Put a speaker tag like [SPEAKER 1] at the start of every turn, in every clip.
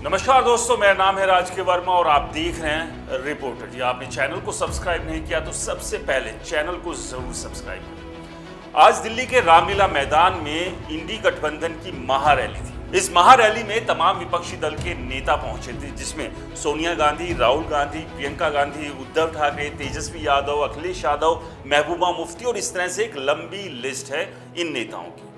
[SPEAKER 1] नमस्कार दोस्तों, मेरा नाम है राजकीय वर्मा और आप देख रहे हैं रिपोर्टर जी। आपने चैनल को सब्सक्राइब नहीं किया तो सबसे पहले चैनल को जरूर सब्सक्राइब करें। आज दिल्ली के रामलीला मैदान में इंडी गठबंधन की महारैली थी। इस महारैली में तमाम विपक्षी दल के नेता पहुंचे थे, जिसमें सोनिया गांधी, राहुल गांधी, प्रियंका गांधी, उद्धव ठाकरे, तेजस्वी यादव, अखिलेश यादव, महबूबा मुफ्ती और इस तरह से एक लंबी लिस्ट है इन नेताओं की।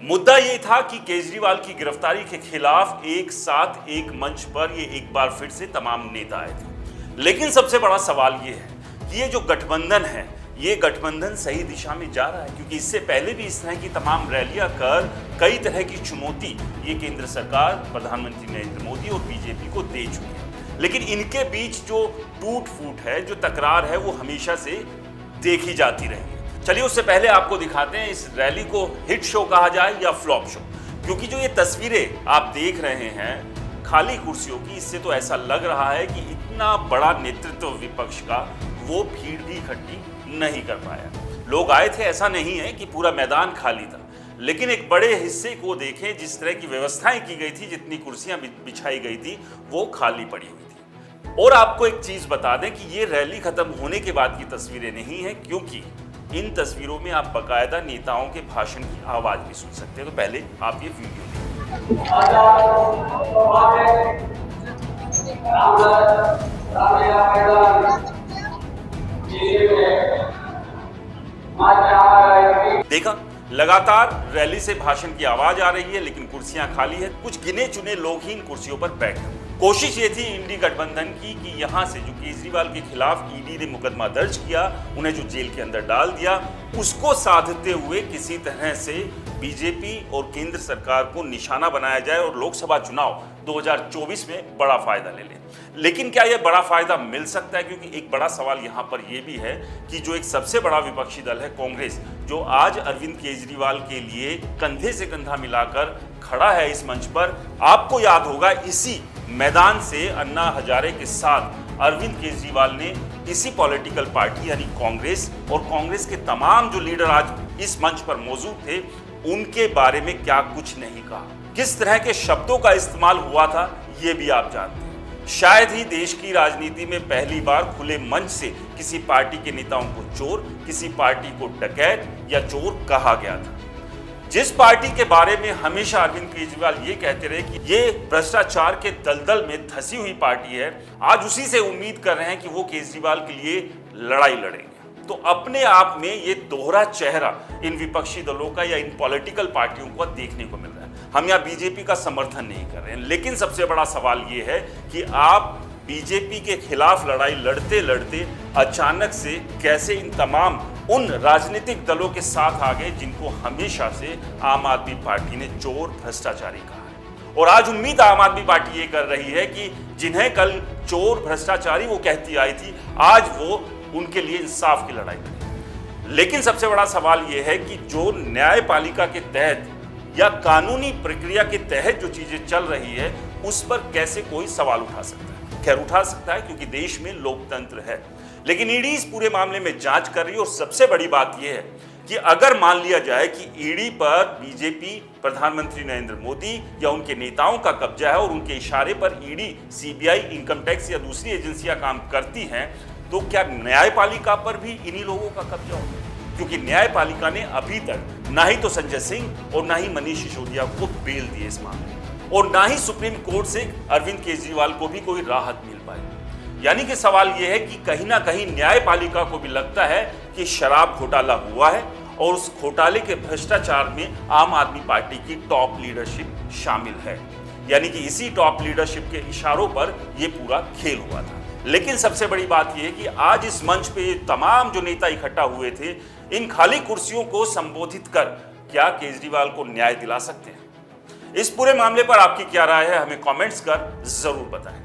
[SPEAKER 1] मुद्दा ये था कि केजरीवाल की गिरफ्तारी के खिलाफ एक साथ एक मंच पर ये एक बार फिर से तमाम नेता आए थे। लेकिन सबसे बड़ा सवाल ये है कि ये जो गठबंधन है, ये गठबंधन सही दिशा में जा रहा है, क्योंकि इससे पहले भी इस तरह की तमाम रैलियां कर कई तरह की चुनौती ये केंद्र सरकार, प्रधानमंत्री नरेंद्र मोदी और बीजेपी को दे चुकी है। लेकिन इनके बीच जो टूट फूट है, जो तकरार है, वो हमेशा से देखी जाती रही है। चलिए उससे पहले आपको दिखाते हैं इस रैली को हिट शो कहा जाए या फ्लॉप शो, क्योंकि जो ये तस्वीरें आप देख रहे हैं खाली कुर्सियों की, इससे तो ऐसा लग रहा है कि इतना बड़ा नेतृत्व विपक्ष का वो भीड़ भी इकट्ठी नहीं कर पाया। लोग आए थे, ऐसा नहीं है कि पूरा मैदान खाली था, लेकिन एक बड़े हिस्से को देखें, जिस तरह की व्यवस्थाएं की गई थी, जितनी कुर्सियां बिछाई गई थी, वो खाली पड़ी हुई थी। और आपको एक चीज बता दें कि ये रैली खत्म होने के बाद की तस्वीरें नहीं है, क्योंकि इन तस्वीरों में आप बकायदा नेताओं के भाषण की आवाज भी सुन सकते हैं। तो पहले आप ये वीडियो देखिए। देखा, लगातार रैली से भाषण की आवाज आ रही है, लेकिन कुर्सियां खाली है। कुछ गिने चुने लोग ही इन कुर्सियों पर बैठे। कोशिश ये थी इंडी गठबंधन की कि यहां से जो केजरीवाल के खिलाफ ईडी ने मुकदमा दर्ज किया, उन्हें जो जेल के अंदर डाल दिया, उसको साधते हुए किसी तरह से बीजेपी और केंद्र सरकार को निशाना बनाया जाए और लोकसभा चुनाव 2024 में बड़ा फायदा ले ले। लेकिन क्या यह बड़ा फायदा मिल सकता है? क्योंकि एक बड़ा सवाल यहां पर यह भी है कि जो एक सबसे बड़ा विपक्षी दल है कांग्रेस, जो आज अरविंद केजरीवाल के लिए कंधे से कंधा मिलाकर खड़ा है इस मंच पर, आपको याद होगा इसी मैदान से अन्ना हजारे के साथ अरविंद केजरीवाल ने इसी पॉलिटिकल पार्टी यानी कांग्रेस और कांग्रेस के तमाम जो लीडर आज इस मंच पर मौजूद थे, उनके बारे में क्या कुछ नहीं कहा। किस तरह के शब्दों का इस्तेमाल हुआ था, ये भी आप जानते हैं। शायद ही देश की राजनीति में पहली बार खुले मंच से किसी पार्टी के नेताओं को चोर, किसी पार्टी को डकैत या चोर कहा गया था। जिस पार्टी के बारे में हमेशा अरविंद केजरीवाल ये कहते रहे कि ये भ्रष्टाचार के दलदल में धंसी हुई पार्टी है, आज उसी से उम्मीद कर रहे हैं कि वो केजरीवाल के लिए लड़ाई लड़ेंगे। तो अपने आप में ये दोहरा चेहरा इन विपक्षी दलों का या इन पॉलिटिकल पार्टियों को देखने को मिल रहा है। हम यहाँ बीजेपी का समर्थन नहीं कर रहे हैं, लेकिन सबसे बड़ा सवाल ये है कि आप बीजेपी के खिलाफ लड़ाई लड़ते लड़ते अचानक से कैसे इन तमाम उन राजनीतिक दलों के साथ आ गए जिनको हमेशा से आम आदमी पार्टी ने चोर, भ्रष्टाचारी कहा है। और आज उम्मीद आम आदमी पार्टी ये कर रही है कि जिन्हें कल चोर, भ्रष्टाचारी वो कहती आई थी, आज वो उनके लिए इंसाफ की लड़ाई लड़े। लेकिन सबसे बड़ा सवाल ये है कि जो न्यायपालिका के तहत या कानूनी प्रक्रिया के तहत जो चीजें चल रही है, उस पर कैसे कोई सवाल उठा सकता है? खैर, उठा सकता है, क्योंकि देश में लोकतंत्र है। लेकिन ईडी इस पूरे मामले में जांच कर रही है। और सबसे बड़ी बात यह है कि अगर मान लिया जाए कि ईडी पर बीजेपी, प्रधानमंत्री नरेंद्र मोदी या उनके नेताओं का कब्जा है और उनके इशारे पर ईडी, सीबीआई, इनकम टैक्स या दूसरी एजेंसियां काम करती हैं, तो क्या न्यायपालिका पर भी इन्हीं लोगों का कब्जा होगा? क्योंकि न्यायपालिका ने अभी तक ना ही तो संजय सिंह और ना ही मनीष सिसोदिया को बेल दी इस मामले में, और ना ही सुप्रीम कोर्ट से अरविंद केजरीवाल को भी कोई राहत मिल पाई। यानी कि सवाल यह है कि कहीं ना कहीं न्यायपालिका को भी लगता है कि शराब घोटाला हुआ है और उस घोटाले के भ्रष्टाचार में आम आदमी पार्टी की टॉप लीडरशिप शामिल है। यानी कि इसी टॉप लीडरशिप के इशारों पर यह पूरा खेल हुआ था। लेकिन सबसे बड़ी बात यह है कि आज इस मंच पे तमाम जो नेता इकट्ठा हुए थे, इन खाली कुर्सियों को संबोधित कर क्या केजरीवाल को न्याय दिला सकते हैं? इस पूरे मामले पर आपकी क्या राय है, हमें कमेंट्स कर जरूर बताएं।